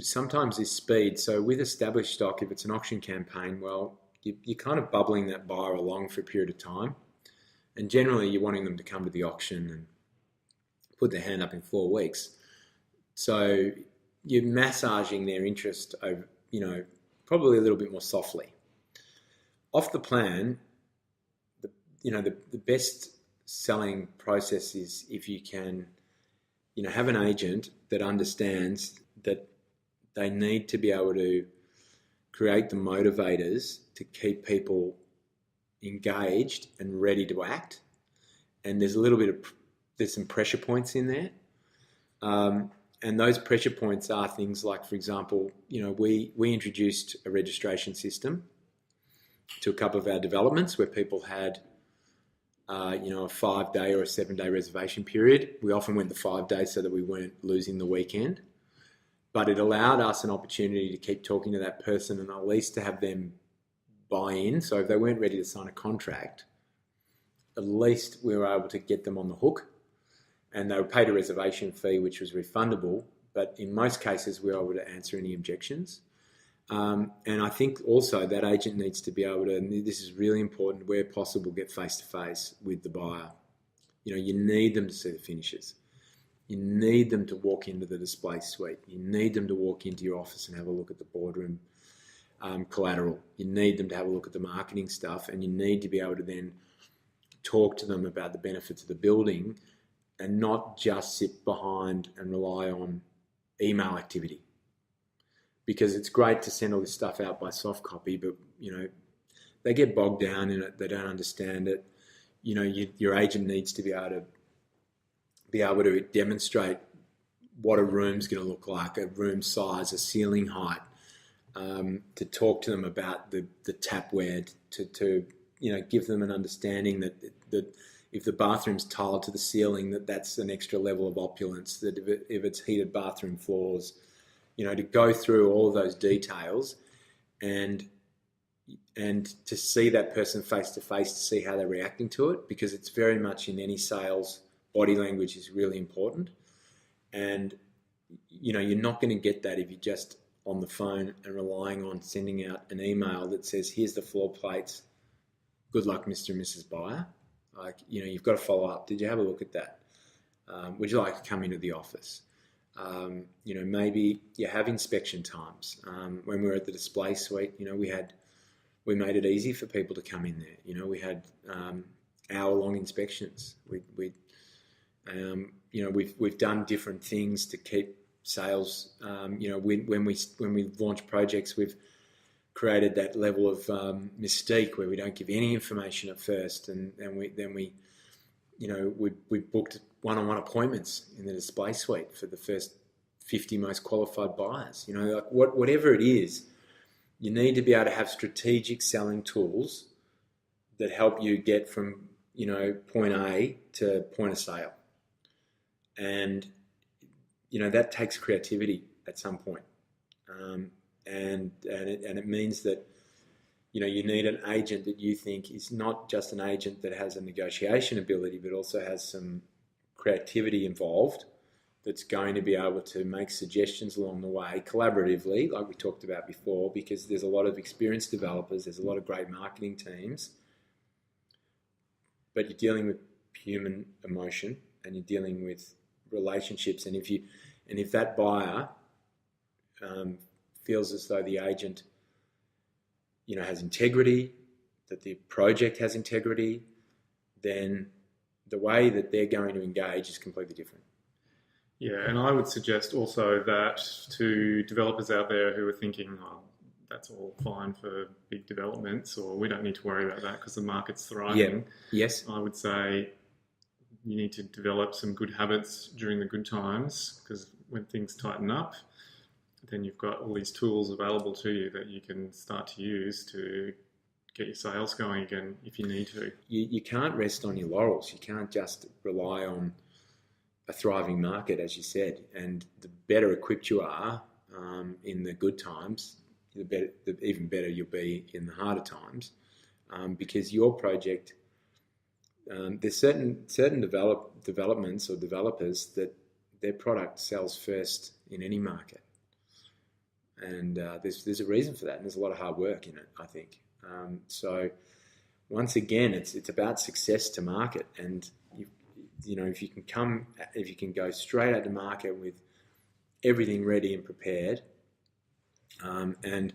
sometimes is speed. So with established stock, if it's an auction campaign, well, you're kind of bubbling that buyer along for a period of time. And generally you're wanting them to come to the auction and put their hand up in 4 weeks. So you're massaging their interest over, probably a little bit more softly. Off the plan, the best selling process is if you can, have an agent that understands that they need to be able to create the motivators to keep people engaged and ready to act. And there's some pressure points in there. And those pressure points are things like, for example, we introduced a registration system to a couple of our developments where people had, a 5-day or a 7-day reservation period. We often went the 5 days so that we weren't losing the weekend. But it allowed us an opportunity to keep talking to that person and at least to have them buy in. So if they weren't ready to sign a contract, at least we were able to get them on the hook, and they were paid a reservation fee, which was refundable. But in most cases, we were able to answer any objections. And I think also that agent needs to be able to, and this is really important, where possible, get face-to-face with the buyer. You need them to see the finishes. You need them to walk into the display suite. You need them to walk into your office and have a look at the boardroom collateral. You need them to have a look at the marketing stuff, and you need to be able to then talk to them about the benefits of the building and not just sit behind and rely on email activity. Because it's great to send all this stuff out by soft copy, but, they get bogged down in it. They don't understand it. Your agent needs to be able to demonstrate what a room's going to look like, a room size, a ceiling height, to talk to them about the tapware, to give them an understanding that if the bathroom's tiled to the ceiling, that's an extra level of opulence, that if it's heated bathroom floors, to go through all of those details and to see that person face to face, to see how they're reacting to it, because it's very much in any sales, body language is really important. And, you're not going to get that if you're just on the phone and relying on sending out an email that says, here's the floor plates, good luck, Mr. and Mrs. Buyer. You've got to follow up. Did you have a look at that? Would you like to come into the office? Maybe you have inspection times. When we were at the display suite, we made it easy for people to come in there. We had hour-long inspections. We've done different things to keep sales. When we launch projects, we've created that level of mystique where we don't give any information at first, and we booked one-on-one appointments in the display suite for the first 50 most qualified buyers. Whatever it is, you need to be able to have strategic selling tools that help you get from point A to point of sale, and that takes creativity at some point. And it means that you need an agent that you think is not just an agent that has a negotiation ability, but also has some creativity involved, that's going to be able to make suggestions along the way collaboratively, like we talked about before, because there's a lot of experienced developers, there's a lot of great marketing teams, but you're dealing with human emotion and you're dealing with relationships, and if that buyer feels as though the agent, has integrity, that the project has integrity, then the way that they're going to engage is completely different. Yeah, and I would suggest also that to developers out there who are thinking, that's all fine for big developments, or we don't need to worry about that because the market's thriving. Yeah. Yes. I would say you need to develop some good habits during the good times, because when things tighten up, then you've got all these tools available to you that you can start to use to get your sales going again if you need to. You can't rest on your laurels. You can't just rely on a thriving market, as you said. And the better equipped you are in the good times, even better you'll be in the harder times, because your project, there's certain developments or developers that their product sells first in any market. And there's a reason for that, and there's a lot of hard work in it, I think. So once again, it's about success to market, and if you can go straight out to market with everything ready and prepared, and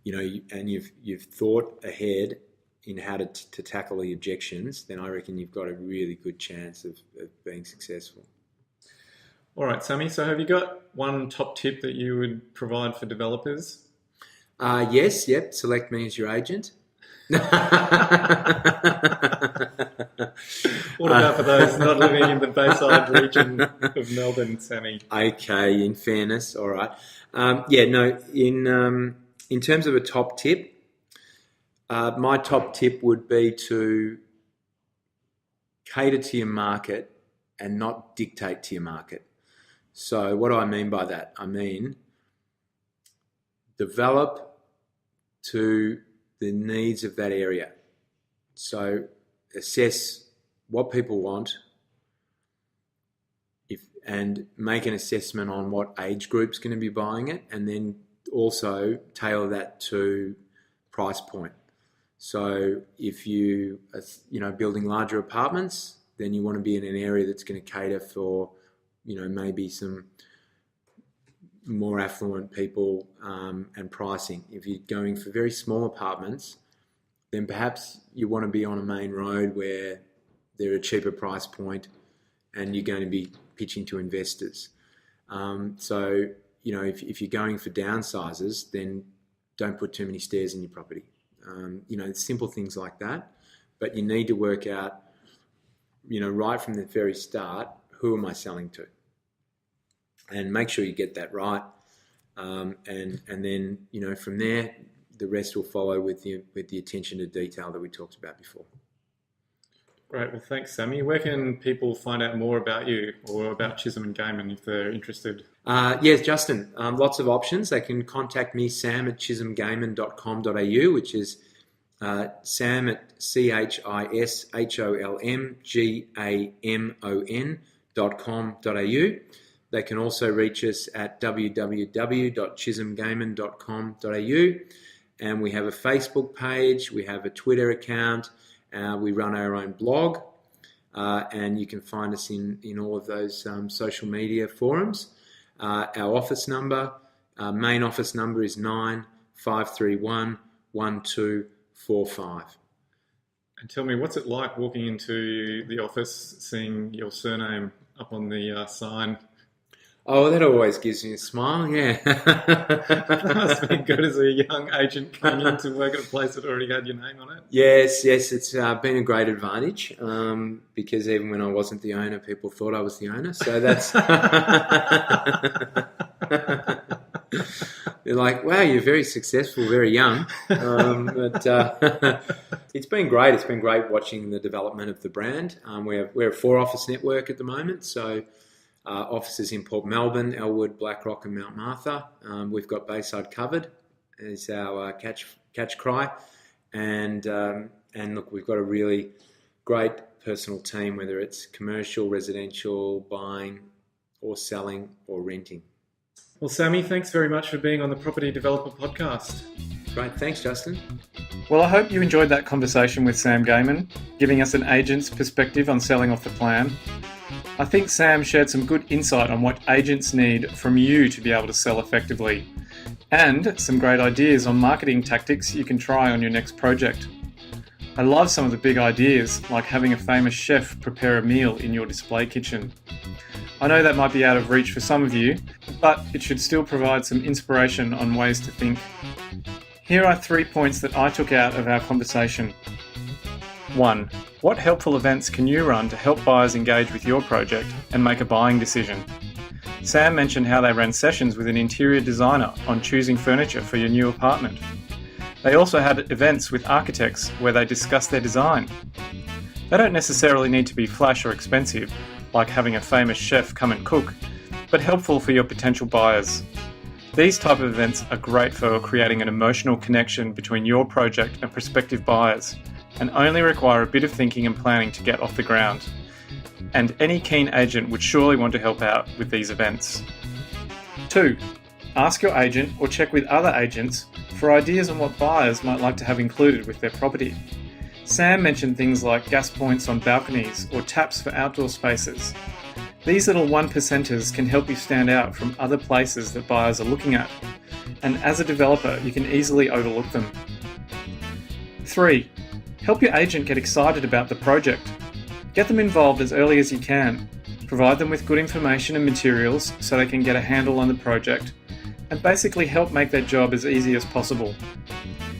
you've thought ahead in how to tackle the objections, then I reckon you've got a really good chance of being successful. All right, Sammy, so have you got one top tip that you would provide for developers? Yes, yep. Select me as your agent. What about for those not living in the Bayside region of Melbourne, Sammy? Okay, in fairness, all right. In terms of a top tip, my top tip would be to cater to your market and not dictate to your market. So what do I mean by that? I mean, develop to the needs of that area. So assess what people want and make an assessment on what age group's going to be buying it, and then also tailor that to price point. So if you are building larger apartments, then you want to be in an area that's going to cater for maybe some more affluent people and pricing. If you're going for very small apartments, then perhaps you want to be on a main road where they're a cheaper price point and you're going to be pitching to investors. So if you're going for downsizes, then don't put too many stairs in your property. Simple things like that. But you need to work out, right from the very start, who am I selling to? And make sure you get that right. And then, from there, the rest will follow with the attention to detail that we talked about before. Great. Well, thanks, Sammy. Where can people find out more about you or about Chisholm & Gamon if they're interested? Yes, Justin. Lots of options. They can contact me, sam@chisholmgamon.com.au, which is Sam at CHISHOLMGAMON.com.au. They can also reach us at www.chisholmgamon.com.au. And we have a Facebook page. We have a Twitter account. We run our own blog, and you can find us in all of those social media forums. Our office number, main office number is 9531-1245. And tell me, what's it like walking into the office, seeing your surname up on the sign? Oh, that always gives me a smile, yeah. That must be good as a young agent coming in to work at a place that already had your name on it. Yes, it's been a great advantage because even when I wasn't the owner, people thought I was the owner. So that's... They're like, wow, you're very successful, very young. But it's been great. It's been great watching the development of the brand. We're a 4-office network at the moment, so... offices in Port Melbourne, Elwood, Blackrock and Mount Martha. We've got Bayside covered as our catch cry. And look, we've got a really great personal team, whether it's commercial, residential, buying or selling or renting. Well, Sammy, thanks very much for being on the Property Developer Podcast. Great. Thanks, Justin. Well, I hope you enjoyed that conversation with Sam Gamon, giving us an agent's perspective on selling off the plan. I think Sam shared some good insight on what agents need from you to be able to sell effectively, and some great ideas on marketing tactics you can try on your next project. I love some of the big ideas, like having a famous chef prepare a meal in your display kitchen. I know that might be out of reach for some of you, but it should still provide some inspiration on ways to think. Here are 3 points that I took out of our conversation. 1. What helpful events can you run to help buyers engage with your project and make a buying decision? Sam mentioned how they ran sessions with an interior designer on choosing furniture for your new apartment. They also had events with architects where they discussed their design. They don't necessarily need to be flash or expensive, like having a famous chef come and cook, but helpful for your potential buyers. These type of events are great for creating an emotional connection between your project and prospective buyers, and only require a bit of thinking and planning to get off the ground. And any keen agent would surely want to help out with these events. 2. Ask your agent or check with other agents for ideas on what buyers might like to have included with their property. Sam mentioned things like gas points on balconies or taps for outdoor spaces. These little 1%ers can help you stand out from other places that buyers are looking at, and as a developer you can easily overlook them. 3. Help your agent get excited about the project. Get them involved as early as you can. Provide them with good information and materials so they can get a handle on the project, and basically help make their job as easy as possible.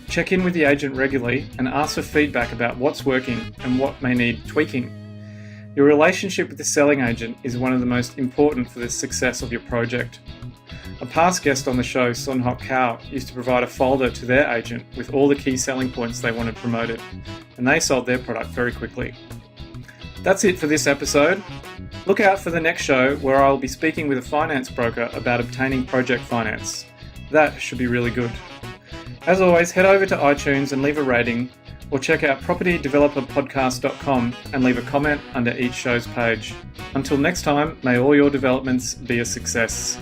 Check in with the agent regularly and ask for feedback about what's working and what may need tweaking. Your relationship with the selling agent is one of the most important for the success of your project. A past guest on the show, Son Hock Cow, used to provide a folder to their agent with all the key selling points they wanted promoted, and they sold their product very quickly. That's it for this episode. Look out for the next show where I'll be speaking with a finance broker about obtaining project finance. That should be really good. As always, head over to iTunes and leave a rating, or check out propertydeveloperpodcast.com and leave a comment under each show's page. Until next time, may all your developments be a success.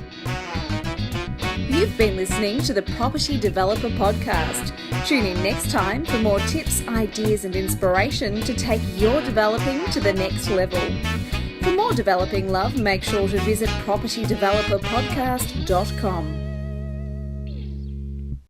You've been listening to the Property Developer Podcast. Tune in next time for more tips, ideas and inspiration to take your developing to the next level. For more developing love, make sure to visit propertydeveloperpodcast.com.